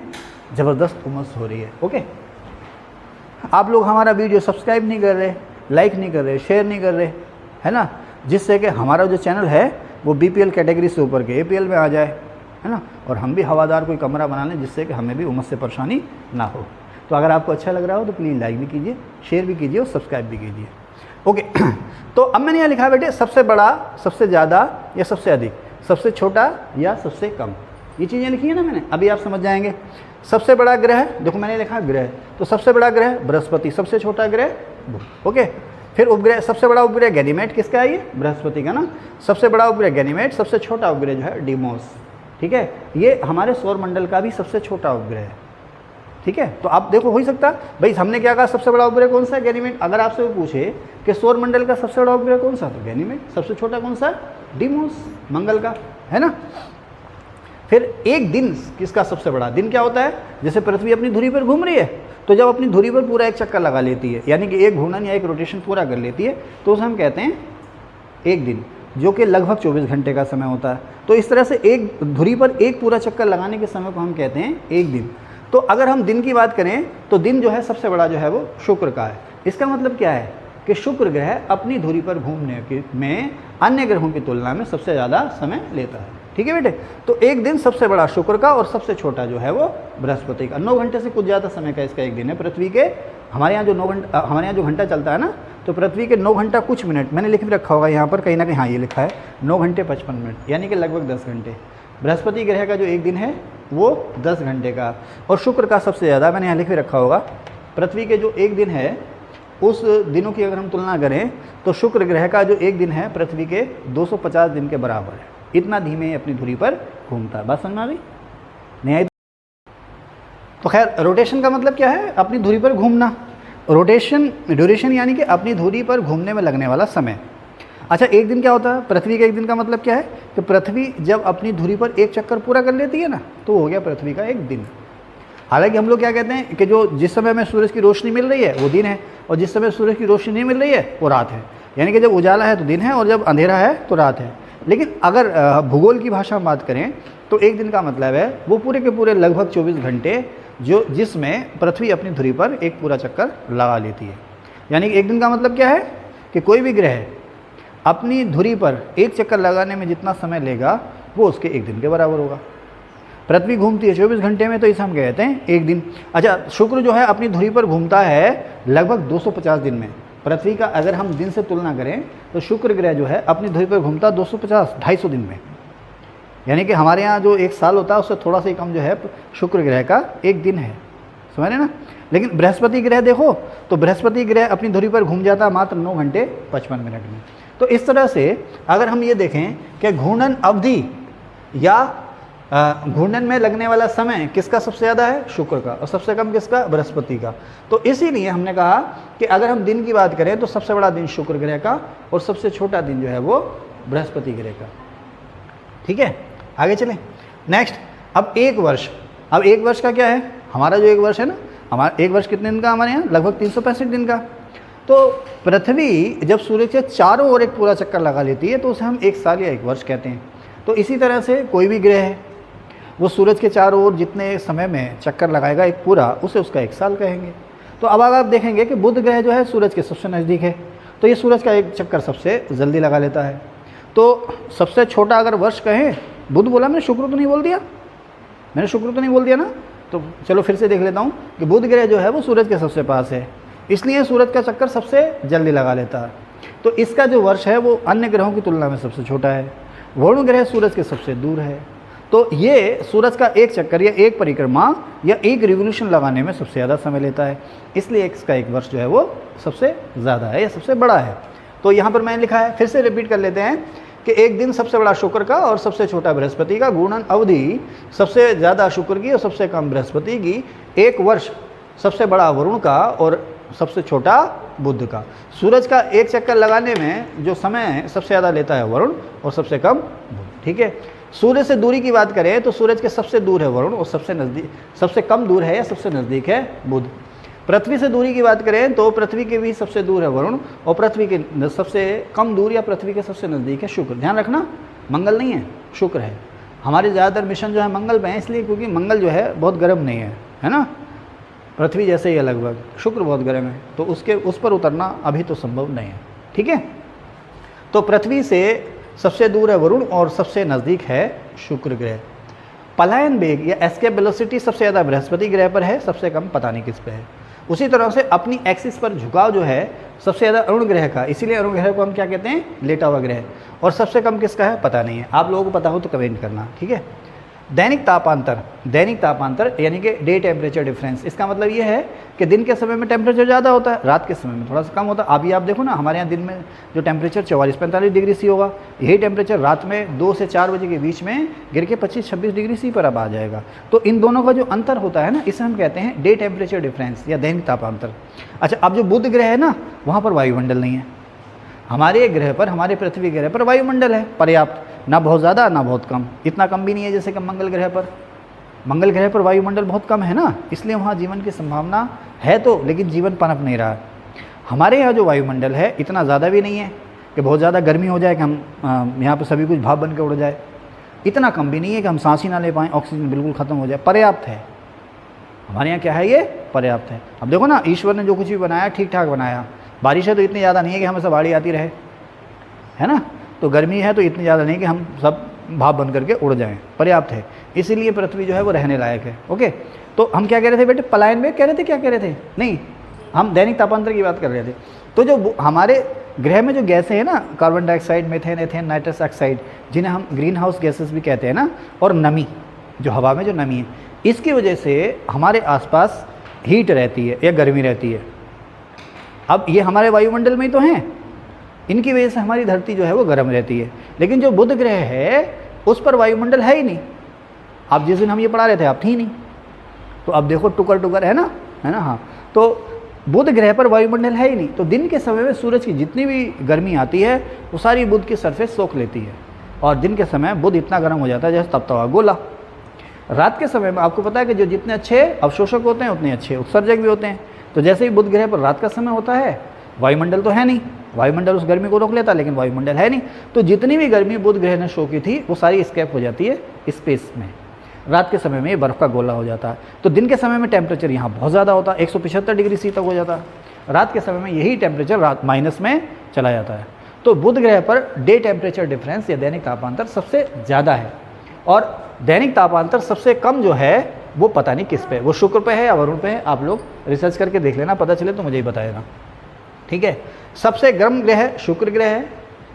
ज़बरदस्त उमस हो रही है। ओके, आप लोग हमारा वीडियो सब्सक्राइब नहीं कर रहे, लाइक नहीं कर रहे, शेयर नहीं कर रहे, है ना, जिससे कि हमारा जो चैनल है वो BPL कैटेगरी से ऊपर के APL में आ जाए, है ना, और हम भी हवादार कोई कमरा बना लें जिससे कि हमें भी उमस से परेशानी ना हो। तो अगर आपको अच्छा लग रहा हो तो प्लीज़ लाइक भी कीजिए, शेयर भी कीजिए और सब्सक्राइब भी कीजिए। ओके तो अब मैंने यहाँ लिखा है बेटे सबसे बड़ा, सबसे ज़्यादा या सबसे अधिक, सबसे छोटा या सबसे कम, ये चीज़ें लिखी है ना मैंने, अभी आप समझ जाएंगे। सबसे बड़ा ग्रह, देखो मैंने लिखा ग्रह, तो सबसे बड़ा ग्रह बृहस्पति, सबसे छोटा ग्रह बुध। ओके, फिर उपग्रह, सबसे बड़ा उपग्रह गैनीमेड, किसका है ये? बृहस्पति का ना। सबसे बड़ा उपग्रह गैनीमेड, सबसे छोटा उपग्रह जो है डीमोस। ठीक है, ये हमारे सौर मंडल का भी सबसे छोटा उपग्रह है। ठीक है, तो आप देखो, हो ही सकता भाई हमने क्या कहा, सबसे बड़ा उपग्रह कौन सा है? गैनीमेड। अगर आपसे वो पूछे कि सौर मंडल का सबसे बड़ा उपग्रह कौन सा, तो गैनीमेड। सबसे छोटा कौन सा? डीमोस, मंगल का, है ना। फिर एक दिन किसका सबसे बड़ा? दिन क्या होता है? जैसे पृथ्वी अपनी धुरी पर घूम रही है, तो जब अपनी धुरी पर पूरा एक चक्कर लगा लेती है, यानी कि एक घूर्णन या एक रोटेशन पूरा कर लेती है, तो उसे हम कहते हैं एक दिन, जो कि लगभग 24 घंटे का समय होता है। तो इस तरह से एक धुरी पर एक पूरा चक्कर लगाने के समय को हम कहते हैं एक दिन। तो अगर हम दिन की बात करें तो दिन जो है सबसे बड़ा जो है वो शुक्र का है। इसका मतलब क्या है कि शुक्र ग्रह अपनी धुरी पर घूमने में अन्य ग्रहों की तुलना में सबसे ज़्यादा समय लेता है। ठीक है बेटे, तो एक दिन सबसे बड़ा शुक्र का और सबसे छोटा जो है वो बृहस्पति का। 9 घंटे से कुछ ज़्यादा समय का इसका एक दिन है। पृथ्वी के हमारे यहाँ जो 9 घंटा, हमारे यहाँ जो घंटा चलता है ना, तो पृथ्वी के 9 घंटा कुछ मिनट, मैंने लिख भी रखा होगा यहाँ पर कहीं ना कहीं, हाँ ये लिखा है 9 घंटे 55 मिनट, यानी कि लगभग 10 घंटे। बृहस्पति ग्रह का जो एक दिन है वो 10 घंटे का, और शुक्र का सबसे ज़्यादा, मैंने यहाँ लिख भी रखा होगा। पृथ्वी के जो एक दिन है उस दिनों की अगर हम तुलना करें तो शुक्र ग्रह का जो एक दिन है पृथ्वी के 250 दिन के बराबर है। इतना धीमे अपनी धुरी पर घूमता है। बात समझ में आ गई? नहीं आई? तो खैर, रोटेशन का मतलब क्या है? अपनी धुरी पर घूमना। रोटेशन, ड्यूरेशन यानी कि अपनी धुरी पर घूमने में लगने वाला समय। अच्छा, एक दिन क्या होता है? पृथ्वी के एक दिन का मतलब क्या है कि पृथ्वी जब अपनी धुरी पर एक चक्कर पूरा कर लेती है ना, तो हो गया पृथ्वी का एक दिन। हालांकि हम लोग क्या कहते हैं कि जो जिस समय में सूरज की रोशनी मिल रही है वो दिन है, और जिस समय सूरज की रोशनी नहीं मिल रही है वो रात है। यानी कि जब उजाला है तो दिन है और जब अंधेरा है तो रात है। लेकिन अगर भूगोल की भाषा में बात करें तो एक दिन का मतलब है वो पूरे के पूरे लगभग 24 घंटे जो जिसमें पृथ्वी अपनी धुरी पर एक पूरा चक्कर लगा लेती है। यानी कि एक दिन का मतलब क्या है कि कोई भी ग्रह अपनी धुरी पर एक चक्कर लगाने में जितना समय लेगा वो उसके एक दिन के बराबर होगा। पृथ्वी घूमती है 24 घंटे में, तो इसे हम कहते हैं एक दिन। अच्छा, शुक्र जो है अपनी धुरी पर घूमता है लगभग 250 दिन में। पृथ्वी का अगर हम दिन से तुलना करें तो शुक्र ग्रह जो है अपनी धुरी पर घूमता 250-250 दिन में। यानी कि हमारे यहाँ जो एक साल होता है उससे थोड़ा सा ही कम जो है शुक्र ग्रह का एक दिन है। समझ रहे ना? लेकिन बृहस्पति ग्रह देखो, तो बृहस्पति ग्रह अपनी धुरी पर घूम जाता मात्र 9 घंटे 55 मिनट में। तो इस तरह से अगर हम ये देखें कि घूर्णन अवधि या घूर्णन में लगने वाला समय किसका सबसे ज़्यादा है? शुक्र का। और सबसे कम किसका? बृहस्पति का। तो इसीलिए हमने कहा कि अगर हम दिन की बात करें तो सबसे बड़ा दिन शुक्र ग्रह का और सबसे छोटा दिन जो है वो बृहस्पति ग्रह का। ठीक है, आगे चलें। नेक्स्ट, अब एक वर्ष। अब एक वर्ष का क्या है? हमारा जो एक वर्ष है ना, हमारा एक वर्ष कितने दिन का? हमारे यहाँ लगभग 365 दिन का। तो पृथ्वी जब सूरज के चारों ओर एक पूरा चक्कर लगा लेती है तो उसे हम एक साल या एक वर्ष कहते हैं। तो इसी तरह से कोई भी ग्रह है वो सूरज के चारों ओर जितने समय में चक्कर लगाएगा एक पूरा, उसे उसका एक साल कहेंगे। तो अब आप देखेंगे कि बुध ग्रह जो है सूरज के सबसे नज़दीक है, तो ये सूरज का एक चक्कर सबसे जल्दी लगा लेता है। तो सबसे छोटा अगर वर्ष कहें, बुध बोला मैंने, शुक्र तो नहीं बोल दिया? मैंने शुक्र तो नहीं बोल दिया ना? तो चलो फिर से देख लेता हूँ कि बुध ग्रह जो है वो सूरज के सबसे पास है, इसलिए सूरज का चक्कर सबसे जल्दी लगा लेता है। तो इसका जो वर्ष है वो अन्य ग्रहों की तुलना में सबसे छोटा है। वरुण ग्रह सूरज के सबसे दूर है। तो ये सूरज का एक चक्कर या एक परिक्रमा या एक रिवोल्यूशन लगाने में सबसे ज़्यादा समय लेता है, इसलिए इसका एक वर्ष जो है वो सबसे ज़्यादा है या सबसे बड़ा है। तो यहाँ पर मैंने लिखा है, फिर से रिपीट कर लेते हैं कि एक दिन सबसे बड़ा शुक्र का और सबसे छोटा बृहस्पति का, घूर्णन अवधि सबसे ज़्यादा शुक्र की और सबसे कम बृहस्पति की, एक वर्ष सबसे बड़ा वरुण का और सबसे छोटा बुध का। सूरज का एक चक्कर लगाने में जो समय सबसे ज़्यादा लेता है वरुण और सबसे कम बुध। ठीक है, सूर्य से दूरी की बात करें तो सूरज के सबसे दूर है वरुण और सबसे नज़दीक, सबसे कम दूर है या सबसे नज़दीक है बुध। पृथ्वी से दूरी की बात करें तो पृथ्वी के भी सबसे दूर है वरुण और पृथ्वी के सबसे कम दूर या पृथ्वी के सबसे नज़दीक है शुक्र। ध्यान रखना, मंगल नहीं है, शुक्र है। हमारे ज़्यादातर मिशन जो है मंगल पे हैं, इसलिए क्योंकि मंगल जो है बहुत गर्म नहीं है ना, पृथ्वी जैसे ही है लगभग। शुक्र बहुत गर्म है, तो उस पर उतरना अभी तो संभव नहीं है। ठीक है, तो पृथ्वी से सबसे दूर है वरुण और सबसे नज़दीक है शुक्र ग्रह। पलायन वेग या एस्केप वेलोसिटी सबसे ज़्यादा बृहस्पति ग्रह पर है, सबसे कम पता नहीं किस पे है। उसी तरह से अपनी एक्सिस पर झुकाव जो है सबसे ज़्यादा अरुण ग्रह का, इसीलिए अरुण ग्रह को हम क्या कहते हैं, लेटा हुआ ग्रह। और सबसे कम किसका है पता नहीं है, आप लोगों को पता हो तो कमेंट करना, ठीक है। दैनिक तापांतर यानी कि डे टेम्परेचर डिफरेंस, इसका मतलब ये है कि दिन के समय में टेम्परेचर ज़्यादा होता है, रात के समय में थोड़ा सा कम होता है। अभी आप देखो ना, हमारे यहाँ दिन में जो टेम्परेचर 44-45 डिग्री सी होगा, यही टेम्परेचर रात में 2 से 4 बजे के बीच में गिर के 25-26 डिग्री सी पर अब आ जाएगा। तो इन दोनों का जो अंतर होता है ना, इसे हम कहते हैं डे टेम्परेचर डिफरेंस या दैनिक तापांतर। अच्छा, अब जो बुध ग्रह है ना, वहाँ पर वायुमंडल नहीं है। हमारे ग्रह पर, हमारे पृथ्वी ग्रह पर वायुमंडल है पर्याप्त, ना बहुत ज़्यादा ना बहुत कम, इतना कम भी नहीं है जैसे कि मंगल ग्रह पर। मंगल ग्रह पर वायुमंडल बहुत कम है ना, इसलिए वहाँ जीवन की संभावना है तो, लेकिन जीवन पनप नहीं रहा। हमारे यहाँ जो वायुमंडल है इतना ज़्यादा भी नहीं है कि बहुत ज़्यादा गर्मी हो जाए कि हम यहाँ पर सभी कुछ भाप बन के उड़ जाए, इतना कम भी नहीं है कि हम सांस ही ना ले पाएँ, ऑक्सीजन बिल्कुल ख़त्म हो जाए, पर्याप्त है। हमारे यहाँ क्या है, ये पर्याप्त है। अब देखो ना, ईश्वर ने जो कुछ भी बनाया ठीक ठाक बनाया। बारिश है तो इतनी ज़्यादा नहीं है कि हमेशा बाढ़ आती रहे, है ना, तो गर्मी है तो इतनी ज़्यादा नहीं कि हम सब भाप बन करके उड़ जाएं, पर्याप्त है। इसीलिए पृथ्वी जो है वो रहने लायक है। ओके, तो हम क्या कह रहे थे बेटे, पलायन वेग कह रहे थे, क्या कह रहे थे, नहीं, हम दैनिक तापांतर की बात कर रहे थे। तो जो हमारे ग्रह में जो गैसें हैं ना, carbon dioxide, methane, ethane, nitrous oxide, जिन्हें हम ग्रीन हाउस गैसेस भी कहते हैं ना, और नमी, जो हवा में जो नमी है, इसकी वजह से हमारे आसपास हीट रहती है या गर्मी रहती है। अब ये हमारे वायुमंडल में ही तो हैं, इनकी वजह से हमारी धरती जो है वो गर्म रहती है। लेकिन जो बुध ग्रह है उस पर वायुमंडल है ही नहीं। आप जिस दिन हम ये पढ़ा रहे थे आप थी नहीं, तो अब देखो टुकर है ना, हाँ। तो बुध ग्रह पर वायुमंडल है ही नहीं, तो दिन के समय में सूरज की जितनी भी गर्मी आती है वो सारी बुध की सरफेस सोख लेती है, और दिन के समय बुध इतना गर्म हो जाता है जैसे तपता हुआ गोला। रात के समय में आपको पता है कि जो जितने अच्छे अवशोषक होते हैं उतने अच्छे उत्सर्जक भी होते हैं। तो जैसे ही बुध ग्रह पर रात का समय होता है, वायुमंडल तो है नहीं, वायुमंडल उस गर्मी को रोक लेता, लेकिन वायुमंडल है नहीं, तो जितनी भी गर्मी बुध ग्रह ने शो की थी वो सारी स्केप हो जाती है स्पेस में। रात के समय में ये बर्फ़ का गोला हो जाता है। तो दिन के समय में टेम्परेचर यहाँ बहुत ज़्यादा होता है, 175 डिग्री सी तक हो जाता है। रात के समय में यही टेम्परेचर रात माइनस में चला जाता है। तो बुध ग्रह पर डे टेम्परेचर डिफरेंस या दैनिक तापांतर सबसे ज़्यादा है, और दैनिक तापांतर सबसे कम जो है वो पता नहीं किस पे, वो शुक्र पे है या वरुण पे है। आप लोग रिसर्च करके देख लेना, पता चले तो मुझे ही बताएगा, ठीक है। सबसे गर्म ग्रह शुक्र ग्रह है।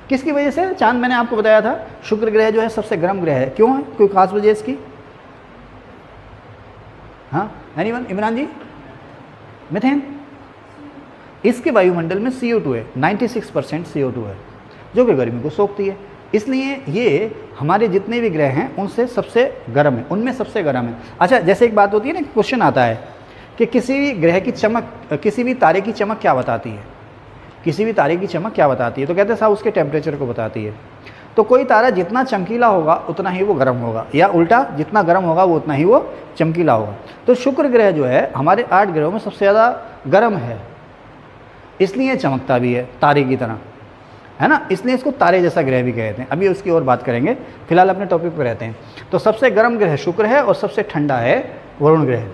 किसकी वजह से? चांद, मैंने आपको बताया था शुक्र ग्रह जो है सबसे गर्म ग्रह है। क्यों है, कोई खास वजह इसकी? हाँ, एनीवन? इमरान जी? मीथेन, इसके वायुमंडल में CO2 है, 96% CO2 है, जो कि गर्मी को सोखती है। इसलिए ये हमारे जितने भी ग्रह हैं उनसे सबसे गर्म है, उनमें सबसे गर्म है। अच्छा, जैसे एक बात होती है ना, क्वेश्चन आता है कि किसी भी ग्रह की चमक, किसी भी तारे की चमक क्या बताती है, किसी भी तारे की चमक क्या बताती है? तो कहते हैं साहब उसके टेम्परेचर को बताती है। तो कोई तारा जितना चमकीला होगा उतना ही वो गर्म होगा, या उल्टा, जितना गर्म होगा वो उतना ही वो चमकीला होगा। तो शुक्र ग्रह जो है हमारे 8 ग्रहों में सबसे ज़्यादा गर्म है, इसलिए चमकता भी है तारे की तरह, है ना, इसलिए इसको तारे जैसा ग्रह भी कहते हैं। अभी उसकी और बात करेंगे, फिलहाल अपने टॉपिक पर रहते हैं। तो सबसे गर्म ग्रह शुक्र है और सबसे ठंडा है वरुण ग्रह।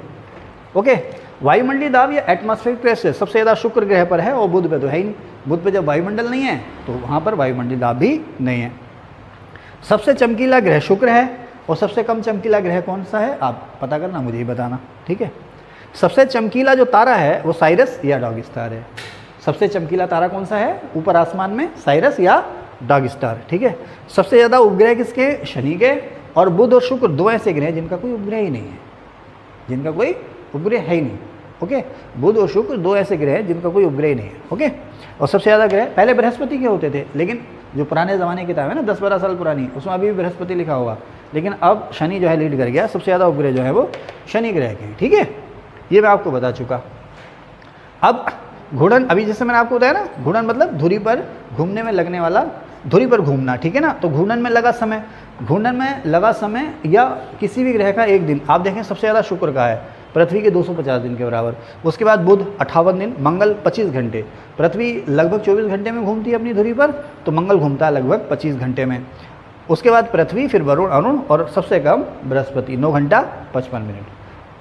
ओके, वायुमंडलीय दाब या एटमॉस्फेरिक प्रेशर सबसे ज़्यादा शुक्र ग्रह पर है, और बुध पे तो है ही नहीं। बुध पे जब वायुमंडल नहीं है तो वहाँ पर वायुमंडलीय दाब भी नहीं है। सबसे चमकीला ग्रह शुक्र है, और सबसे कम चमकीला ग्रह कौन सा है आप पता करना, मुझे ही बताना, ठीक है। सबसे चमकीला जो तारा है वो साइरस या डॉग स्टार है। सबसे चमकीला तारा कौन सा है ऊपर आसमान में? साइरस या डॉग स्टार, ठीक है। सबसे ज़्यादा उपग्रह किसके? शनि के। और बुध और शुक्र दो ऐसे ग्रह जिनका कोई उपग्रह ही नहीं है, जिनका कोई उपग्रह है ही नहीं। ओके, बुध और शुक्र दो ऐसे ग्रह हैं जिनका कोई उपग्रह ही नहीं है। ओके, और सबसे ज़्यादा ग्रह पहले बृहस्पति के होते थे, लेकिन जो पुराने ज़माने की किताब है ना 10-12 साल पुरानी, उसमें अभी भी बृहस्पति लिखा होगा, लेकिन अब शनि जो है लीड कर गया। सबसे ज़्यादा उपग्रह जो है वो शनि ग्रह के हैं, ठीक है, ये मैं आपको बता चुका। अब घूर्णन, अभी जैसे मैंने आपको बताया ना, घूर्णन मतलब धुरी पर घूमने में लगने वाला, धुरी पर घूमना, ठीक है ना। तो घूर्णन में लगा समय, घूर्णन में लगा समय या किसी भी ग्रह का एक दिन, आप देखें सबसे ज़्यादा शुक्र का है, पृथ्वी के 250 दिन के बराबर। उसके बाद बुध 58 दिन, मंगल 25 घंटे। पृथ्वी लगभग 24 घंटे में घूमती है अपनी धुरी पर, तो मंगल घूमता है लगभग 25 घंटे में। उसके बाद पृथ्वी, फिर वरुण, अरुण, और सबसे कम बृहस्पति 9 घंटा 55 मिनट,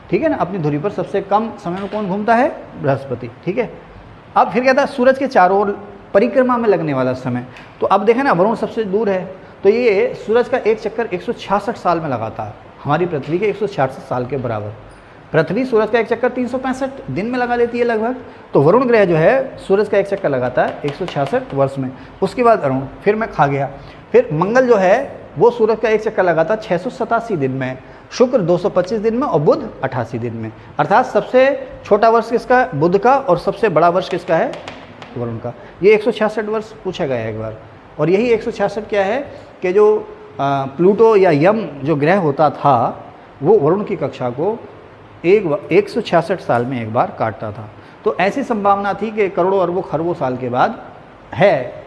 ठीक है ना। अपनी धुरी पर सबसे कम समय में कौन घूमता है? बृहस्पति, ठीक है। अब फिर कहता है सूरज के चारों ओर परिक्रमा में लगने वाला समय। तो अब देखें ना, वरुण सबसे दूर है, तो ये सूरज का एक चक्कर 166 साल में लगाता है। हमारी पृथ्वी के 166 साल के बराबर। पृथ्वी सूरज का एक चक्कर 365 दिन में लगा लेती है लगभग, तो वरुण ग्रह जो है सूरज का एक चक्कर लगाता है 166 वर्ष में। उसके बाद अरुण, फिर मैं खा गया। फिर मंगल जो है वो सूरज का एक चक्कर लगाता है 687 दिन में, शुक्र 225 दिन में और बुध 88 दिन में। अर्थात सबसे छोटा वर्ष किसका है? बुध का, और सबसे बड़ा वर्ष किसका है? वरुण का। ये 166 वर्ष पूछा गया है एक बार। और यही 166 क्या है कि जो प्लूटो या यम जो ग्रह होता था वो वरुण की कक्षा को 166 साल में एक बार काटता था। तो ऐसी संभावना थी कि करोड़ों अरबों खरबों साल के बाद है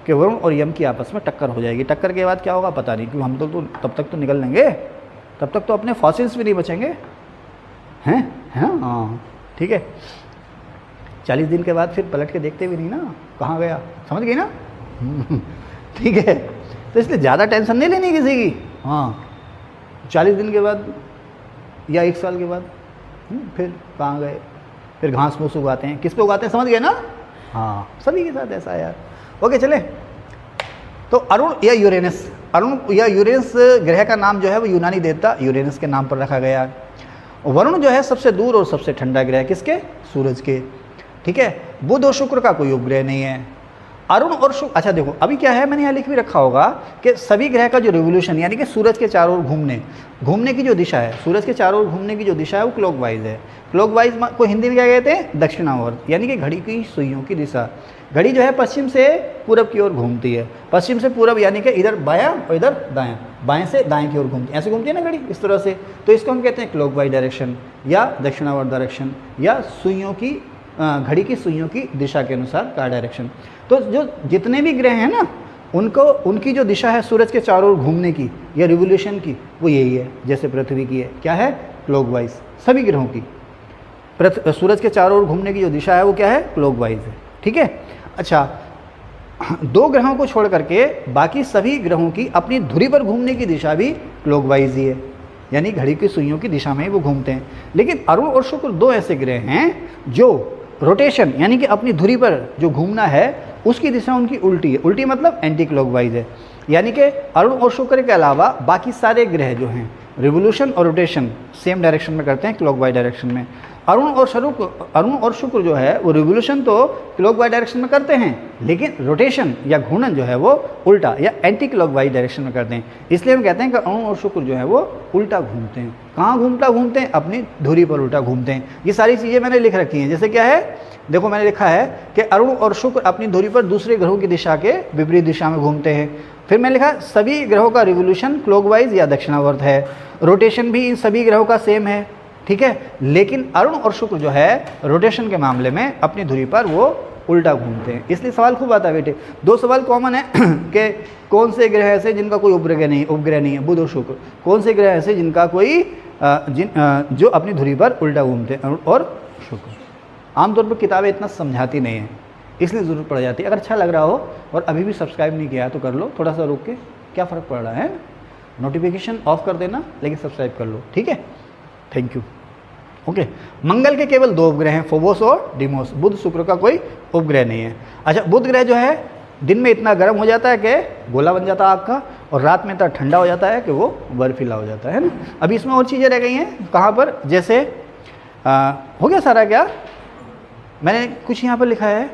कि वरुण और यम की आपस में टक्कर हो जाएगी। टक्कर के बाद क्या होगा पता नहीं, क्योंकि हम तो तब तक तो निकल लेंगे, तब तक तो अपने फॉसिल्स भी नहीं बचेंगे हैं। हाँ ठीक है, 40 दिन के बाद फिर पलट के देखते भी नहीं ना कहाँ गया, समझ गई ना? ठीक है, तो इसलिए ज़्यादा टेंशन नहीं लेनी किसी की। हाँ 40 दिन के बाद या 1 साल के बाद फिर कहाँ गए, फिर घास फूस उगाते हैं, किस पे उगाते हैं समझ गए ना? हाँ सभी के साथ ऐसा है यार। ओके चले, तो अरुण या यूरेनस, अरुण या यूरेनस ग्रह का नाम जो है वो यूनानी देवता यूरेनस के नाम पर रखा गया। वरुण जो है सबसे दूर और सबसे ठंडा ग्रह किसके? सूरज के। ठीक है, बुध और शुक्र का कोई उपग्रह नहीं है। अरुण और शुक्र, अच्छा देखो अभी क्या है, मैंने यहाँ लिख भी रखा होगा कि सभी ग्रह का जो रिवोल्यूशन यानी कि सूरज के चारों ओर घूमने की जो दिशा है, सूरज के चारों ओर घूमने की जो दिशा है वो क्लॉकवाइज है। क्लॉकवाइज को हिंदी में क्या कहते हैं? दक्षिणावर्त, यानी कि घड़ी की सुइयों की दिशा। घड़ी जो है पश्चिम से पूरब की ओर घूमती है, पश्चिम से पूरब यानी कि इधर बायां और इधर दायां, बाएं से दाएं की ओर घूमती है, ऐसे घूमती है ना घड़ी इस तरह से। तो इसको हम कहते हैं क्लॉकवाइज डायरेक्शन या दक्षिणावर्त डायरेक्शन, या सुइयों की घड़ी की सुइयों की दिशा के अनुसार का डायरेक्शन। तो जो जितने भी ग्रह हैं ना उनकी जो दिशा है सूरज के चारों ओर घूमने की या रिवोल्यूशन की, वो यही है जैसे पृथ्वी की है। क्या है? क्लॉकवाइज। सभी ग्रहों की सूरज के चारों ओर घूमने की जो दिशा है वो क्या है? क्लॉकवाइज है। ठीक है, अच्छा 2 ग्रहों को छोड़ करके बाकी सभी ग्रहों की अपनी धुरी पर घूमने की दिशा भी क्लॉकवाइज ही है, यानी घड़ी की सुइयों की दिशा में ही वो घूमते हैं। लेकिन अरुण और शुक्र 2 ऐसे ग्रह हैं जो रोटेशन यानी कि अपनी धुरी पर जो घूमना है उसकी दिशा उनकी उल्टी है। उल्टी मतलब एंटी क्लॉकवाइज है, यानी कि अरुण और शुक्र के अलावा बाकी सारे ग्रह जो हैं रिवोल्यूशन और रोटेशन सेम डायरेक्शन में करते हैं, क्लॉकवाइज डायरेक्शन में। अरुण और शुक्र जो है वो रिवोल्यूशन तो क्लॉकवाइज डायरेक्शन में करते हैं, लेकिन रोटेशन या घूर्णन जो है वो उल्टा या एंटी क्लॉकवाइज डायरेक्शन में करते हैं। इसलिए हम कहते हैं कि अरुण और शुक्र जो है वो उल्टा घूमते हैं। कहाँ घूमते हैं? अपनी धुरी पर उल्टा घूमते हैं। ये सारी चीज़ें मैंने लिख रखी हैं। जैसे क्या है, देखो मैंने लिखा है कि अरुण और शुक्र अपनी धुरी पर दूसरे ग्रहों की दिशा के विपरीत दिशा में घूमते हैं। फिर मैंने लिखा सभी ग्रहों का रिवोल्यूशन क्लॉकवाइज या दक्षिणावर्त है, रोटेशन भी इन सभी ग्रहों का सेम है। ठीक है, लेकिन अरुण और शुक्र जो है रोटेशन के मामले में अपनी धुरी पर वो उल्टा घूमते हैं। इसलिए सवाल खूब आता है बेटे। 2 सवाल कॉमन है कि कौन से ग्रह ऐसे जिनका कोई उपग्रह नहीं है, बुध और शुक्र। कौन से ग्रह ऐसे जिनका कोई जो अपनी धुरी पर उल्टा घूमते हैं, अरुण और शुक्र। आमतौर पर किताबें इतना समझाती नहीं है, इसलिए ज़रूरत पड़ जाती है। अगर अच्छा लग रहा हो और अभी भी सब्सक्राइब नहीं किया है तो कर लो, थोड़ा सा रुक के, क्या फ़र्क पड़ रहा है? नोटिफिकेशन ऑफ कर देना लेकिन सब्सक्राइब कर लो। ठीक है, थैंक यू। ओके, मंगल के केवल 2 उपग्रह हैं, फोबोस और डिमोस। बुध शुक्र का कोई उपग्रह नहीं है। अच्छा, बुध ग्रह जो है दिन में इतना गर्म हो जाता है कि गोला बन जाता है आग का, और रात में इतना ठंडा हो जाता है कि वो बर्फीला हो जाता है ना। अभी इसमें और चीज़ें रह गई हैं, कहाँ पर? जैसे हो गया सारा क्या? मैंने कुछ यहाँ पर लिखा है,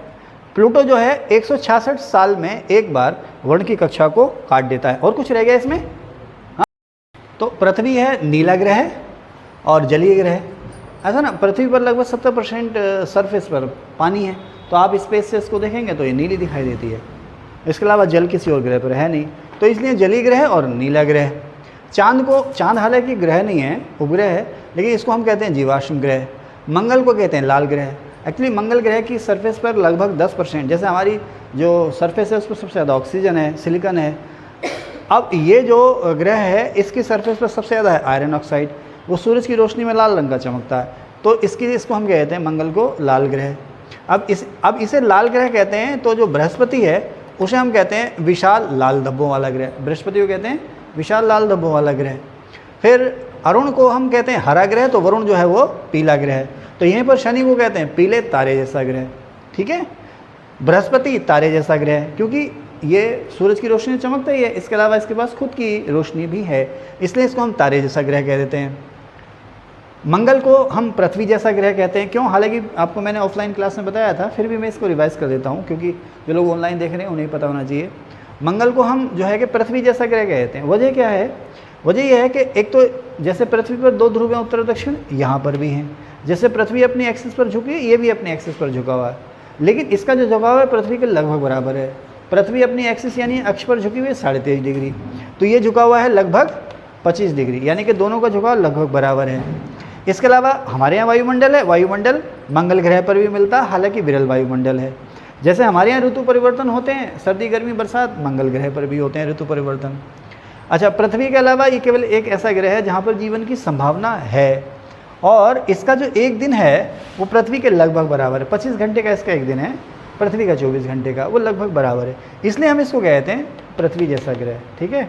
प्लूटो जो है 166 साल में एक बार वरुण की कक्षा को काट देता है। और कुछ रह गया इसमें? हाँ, तो पृथ्वी है नीला ग्रह और जलीय ग्रह, ऐसा ना। पृथ्वी पर लगभग 70% सरफेस पर पानी है, तो आप स्पेस से इसको देखेंगे तो ये नीली दिखाई देती है। इसके अलावा जल किसी और ग्रह पर है नहीं, तो इसलिए जलीय ग्रह और नीला ग्रह। चांद हालांकि ग्रह नहीं है, उपग्रह है, लेकिन इसको हम कहते हैं जीवाश्म ग्रह। मंगल को कहते हैं लाल ग्रह। एक्चुअली मंगल ग्रह की सरफेस पर लगभग 10%, जैसे हमारी जो सरफेस है उस पर सबसे ज़्यादा ऑक्सीजन है, सिलिकॉन है। अब ये जो ग्रह है इसकी सरफेस पर सबसे ज़्यादा है आयरन ऑक्साइड, वो सूरज की रोशनी में लाल रंग का चमकता है, तो इसको हम कहते हैं मंगल को लाल ग्रह। अब इसे लाल ग्रह कहते हैं, तो जो बृहस्पति है उसे हम कहते हैं विशाल लाल धब्बों वाला ग्रह। बृहस्पति को कहते हैं विशाल लाल धब्बों वाला ग्रह। फिर अरुण को हम कहते हैं हरा ग्रह, तो वरुण जो है वो पीला ग्रह है। तो यहीं पर शनि को कहते हैं पीले तारे जैसा ग्रह। ठीक है, बृहस्पति तारे जैसा ग्रह है, क्योंकि ये सूरज की रोशनी चमकता ही है, इसके अलावा इसके पास खुद की रोशनी भी है, इसलिए इसको हम तारे जैसा ग्रह कह देते हैं। मंगल को हम पृथ्वी जैसा ग्रह कहते हैं। क्यों? हालांकि आपको मैंने ऑफलाइन क्लास में बताया था, फिर भी मैं इसको रिवाइज़ कर देता हूँ क्योंकि जो लोग ऑनलाइन देख रहे हैं उन्हें पता होना चाहिए। मंगल को हम जो है कि पृथ्वी जैसा ग्रह कहते हैं। वजह क्या है? वजह यह है कि एक तो जैसे पृथ्वी पर 2 ध्रुव हैं उत्तर और दक्षिण, यहाँ पर भी हैं। जैसे पृथ्वी अपनी एक्सिस पर झुकी है, ये भी अपनी एक्सिस पर झुका हुआ है, लेकिन इसका जो झुकाव है पृथ्वी के लगभग बराबर है। पृथ्वी अपनी एक्सिस यानी अक्ष पर झुकी हुई है 23.5 डिग्री, तो ये झुका हुआ है लगभग 25 डिग्री, यानी कि दोनों का झुकाव लगभग बराबर है। इसके अलावा हमारे यहाँ वायुमंडल है, वायुमंडल मंगल ग्रह पर भी मिलता है, हालांकि विरल वायुमंडल है। जैसे हमारे यहाँ ऋतु परिवर्तन होते हैं, सर्दी गर्मी बरसात, मंगल ग्रह पर भी होते हैं ऋतु परिवर्तन। अच्छा, पृथ्वी के अलावा ये केवल एक ऐसा ग्रह है जहाँ पर जीवन की संभावना है, और इसका जो एक दिन है वो पृथ्वी के लगभग बराबर है। 25 घंटे का इसका एक दिन है, पृथ्वी का 24 घंटे का, वो लगभग बराबर है, इसलिए हम इसको कहते हैं पृथ्वी जैसा ग्रह। ठीक है,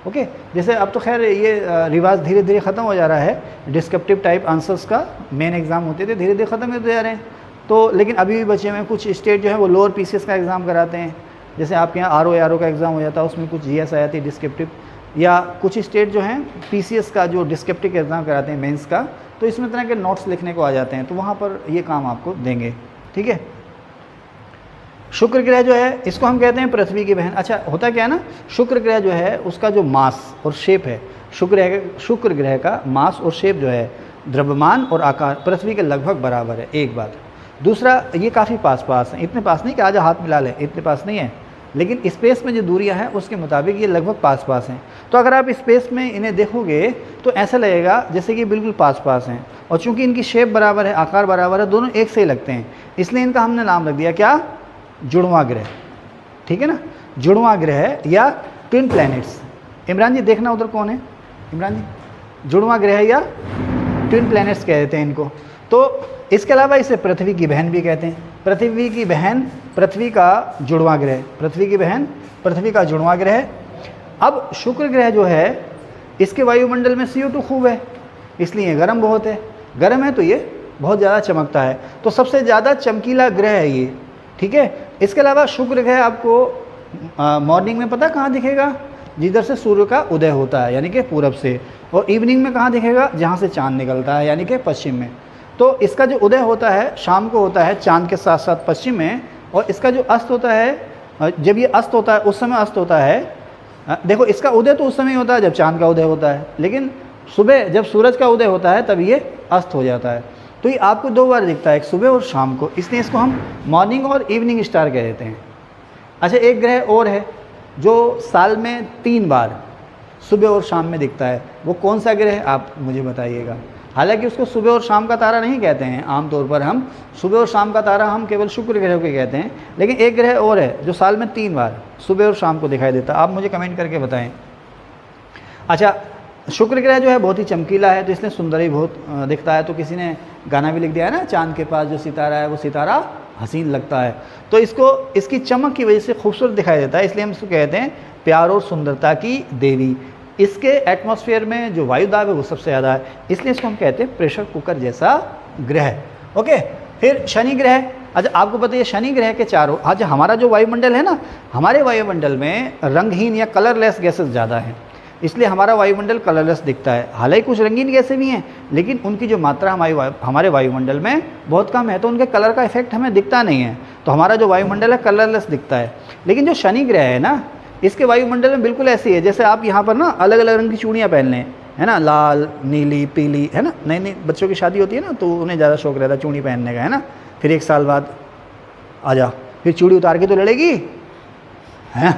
ओके। जैसे अब तो खैर ये रिवाज धीरे धीरे ख़त्म हो जा रहा है, डिस्क्रिप्टिव टाइप आंसर्स का मेन एग्ज़ाम होते थे, धीरे धीरे ख़त्म होते जा रहे हैं, तो लेकिन अभी भी बचे हुए कुछ स्टेट जो है वो लोअर पीसीएस का एग्ज़ाम कराते हैं। जैसे आपके यहाँ आरओ का एग्ज़ाम हो जाता है, उसमें कुछ जीएस आ जाती है डिस्क्रिप्टिव, या कुछ स्टेट जो हैं पीसीएस का जो डिस्क्रिप्टिव एग्ज़ाम कराते हैं मेंस का, तो इसमें तरह के नोट्स लिखने को आ जाते हैं, तो वहाँ पर ये काम आपको देंगे। ठीक है। शुक्र ग्रह जो है इसको हम कहते हैं पृथ्वी की बहन। अच्छा, होता क्या है ना, शुक्र ग्रह जो है उसका जो मास और शेप है, शुक्र ग्रह का मास और शेप जो है, द्रव्यमान और आकार पृथ्वी के लगभग बराबर है, एक बात। दूसरा, ये काफ़ी पास हैं, इतने पास नहीं कि आज हाथ मिला लें, इतने पास नहीं है, लेकिन स्पेस में जो दूरियां हैं उसके मुताबिक ये लगभग पास हैं। तो अगर आप स्पेस में इन्हें देखोगे तो ऐसा लगेगा जैसे कि बिल्कुल पास हैं, और चूंकि इनकी शेप बराबर है, आकार बराबर है, दोनों एक से ही लगते हैं, इसलिए इनका हमने नाम रख दिया क्या? जुड़वां ग्रह। ठीक है ना, जुड़वां ग्रह या ट्विन प्लैनेट्स। इमरान जी देखना उधर कौन है, इमरान जी, जुड़वां ग्रह या ट्विन प्लैनेट्स कह देते हैं इनको। तो इसके अलावा इसे पृथ्वी की बहन भी कहते हैं। पृथ्वी की बहन पृथ्वी का जुड़वां ग्रह, पृथ्वी की बहन पृथ्वी का जुड़वां ग्रह। अब शुक्र ग्रह जो है इसके वायुमंडल में CO2 खूब है, इसलिए गर्म बहुत है, गर्म है तो ये बहुत ज़्यादा चमकता है, तो सबसे ज़्यादा चमकीला ग्रह है ये। ठीक है। इसके अलावा शुक्र ग्रह आपको मॉर्निंग में पता कहाँ दिखेगा? जिधर से सूर्य का उदय होता है, यानी कि पूरब से, और इवनिंग में कहाँ दिखेगा? जहाँ से चाँद निकलता है, यानी कि पश्चिम में। तो इसका जो उदय होता है शाम को होता है चाँद के साथ साथ पश्चिम में, और इसका जो अस्त होता है, जब ये अस्त होता है उस समय अस्त होता है। देखो, इसका उदय तो उस समय होता है जब चाँद का उदय होता है, लेकिन सुबह जब सूरज का उदय होता है तब ये अस्त हो जाता है। तो ये आपको 2 बार दिखता है, एक सुबह और शाम को, इसलिए इसको हम मॉर्निंग और इवनिंग स्टार कह देते हैं। अच्छा, एक ग्रह और है जो साल में 3 बार सुबह और शाम में दिखता है, वो कौन सा ग्रह है आप मुझे बताइएगा। हालांकि उसको सुबह और शाम का तारा नहीं कहते हैं, आमतौर पर हम सुबह और शाम का तारा हम केवल शुक्र ग्रह को कहते हैं, लेकिन एक ग्रह और है जो साल में 3 बार सुबह और शाम को दिखाई देता है। आप मुझे कमेंट करके बताएं। अच्छा, शुक्र ग्रह जो है बहुत ही चमकीला है, तो इसलिए सुंदर ही बहुत दिखता है। तो किसी ने गाना भी लिख दिया है ना, चांद के पास जो सितारा है वो सितारा हसीन लगता है, तो इसको इसकी चमक की वजह से खूबसूरत दिखाई देता है, इसलिए हम इसको कहते हैं प्यार और सुंदरता की देवी। इसके एटमॉस्फेयर में जो वायुदाब है वो सबसे ज़्यादा है, इसलिए इसको हम कहते हैं प्रेशर कुकर जैसा ग्रह। ओके। फिर शनि ग्रह। अच्छा, आपको पता है शनि ग्रह के चारों, अच्छा हमारा जो वायुमंडल है ना, हमारे वायुमंडल में रंगहीन या कलरलेस गैसेस ज़्यादा हैं, इसलिए हमारा वायुमंडल कलरलेस दिखता है। हालांकि कुछ रंगीन गैसें भी हैं, लेकिन उनकी जो मात्रा हमारे वायुमंडल में बहुत कम है, तो उनके कलर का इफेक्ट हमें दिखता नहीं है, तो हमारा जो वायुमंडल है कलरलेस दिखता है। लेकिन जो शनि ग्रह है ना, इसके वायुमंडल में बिल्कुल ऐसी है जैसे आप यहाँ पर ना अलग अलग रंग की चूड़ियाँ पहन लें, है ना, लाल, नीली, पीली, है ना। नई नई बच्चों की शादी होती है ना, तो उन्हें ज़्यादा शौक रहता है चूड़ी पहनने का, है ना। फिर 1 साल बाद आ जा, फिर चूड़ी उतार के तो लड़ेगी, है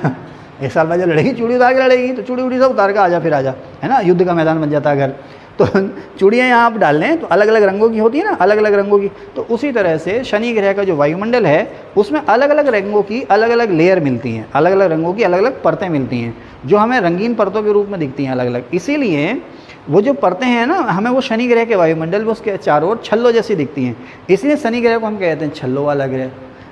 1 साल बाद जब लड़ेगी चूड़ी उतार के लड़ेगी, तो चूड़ी उड़ी सब उतार के आ जा, फिर आ जा, है ना, युद्ध का मैदान बन जाता है घर। तो चूड़ियाँ यहाँ आप डाल लें तो अलग अलग रंगों की होती है ना, अलग अलग रंगों की। तो उसी तरह से शनि ग्रह का जो वायुमंडल है उसमें अलग अलग रंगों की अलग अलग लेयर मिलती हैं, अलग अलग रंगों की अलग अलग परतें मिलती हैं, जो हमें रंगीन परतों के रूप में दिखती हैं अलग अलग। इसीलिए वो जो परतें हैं ना, हमें वो शनि ग्रह के वायुमंडल में उसके चारों ओर छल्लों जैसी दिखती हैं, इसलिए शनि ग्रह को हम कहते हैं छल्लों वाला ग्रह।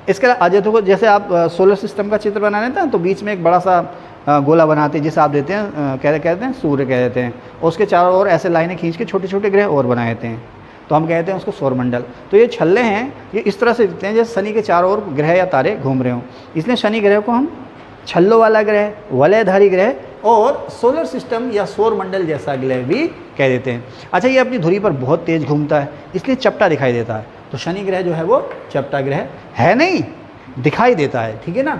इसके अलावा अजय को जैसे आप सोलर सिस्टम का चित्र बना लेते हैं तो बीच में एक बड़ा सा गोला बनाते हैं, जिसे आप देते हैं कहते हैं सूर्य कह देते हैं, और उसके चारों ओर ऐसे लाइनें खींच के छोटे छोटे ग्रह और बनाए देते हैं, तो हम कहते हैं उसको सौरमंडल। तो ये छल्ले हैं, ये इस तरह से दिखते हैं जैसे शनि के चारों ओर ग्रह या तारे घूम रहे हों, इसलिए शनि ग्रह को हम छल्लों वाला ग्रह, वलयधारी ग्रह और सोलर सिस्टम या सौर मंडल जैसा ग्रह भी कह देते हैं। अच्छा, ये अपनी धुरी पर बहुत तेज घूमता है, इसलिए चपटा दिखाई देता है। तो शनि ग्रह जो है वो चपटा ग्रह है नहीं, दिखाई देता है, ठीक है ना।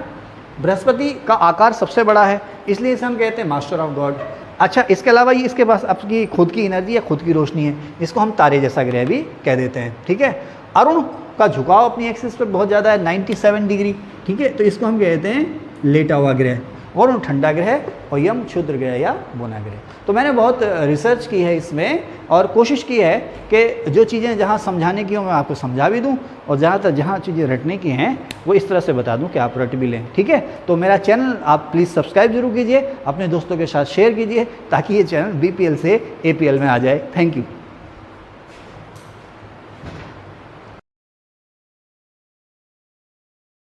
बृहस्पति का आकार सबसे बड़ा है, इसलिए इसे हम कहते हैं मास्टर ऑफ गॉड। अच्छा, इसके अलावा ये इसके पास अपनी खुद की एनर्जी या खुद की रोशनी है, इसको हम तारे जैसा ग्रह भी कह देते हैं, ठीक है। अरुण का झुकाव अपनी एक्सिस पर बहुत ज़्यादा है, 97 डिग्री, ठीक है, तो इसको हम कहते हैं लेटा हुआ ग्रह। और ठंडा ग्रह और यम क्षुद्र ग्रह या बोना ग्रह। तो मैंने बहुत रिसर्च की है इसमें और कोशिश की है कि जो चीज़ें जहाँ समझाने की हो मैं आपको समझा भी दूँ, और जहाँ चीज़ें रटने की हैं वो इस तरह से बता दूँ कि आप रट भी लें, ठीक है। तो मेरा चैनल आप प्लीज़ सब्सक्राइब जरूर कीजिए, अपने दोस्तों के साथ शेयर कीजिए, ताकि ये चैनल BPL से APL में आ जाए। Thank you.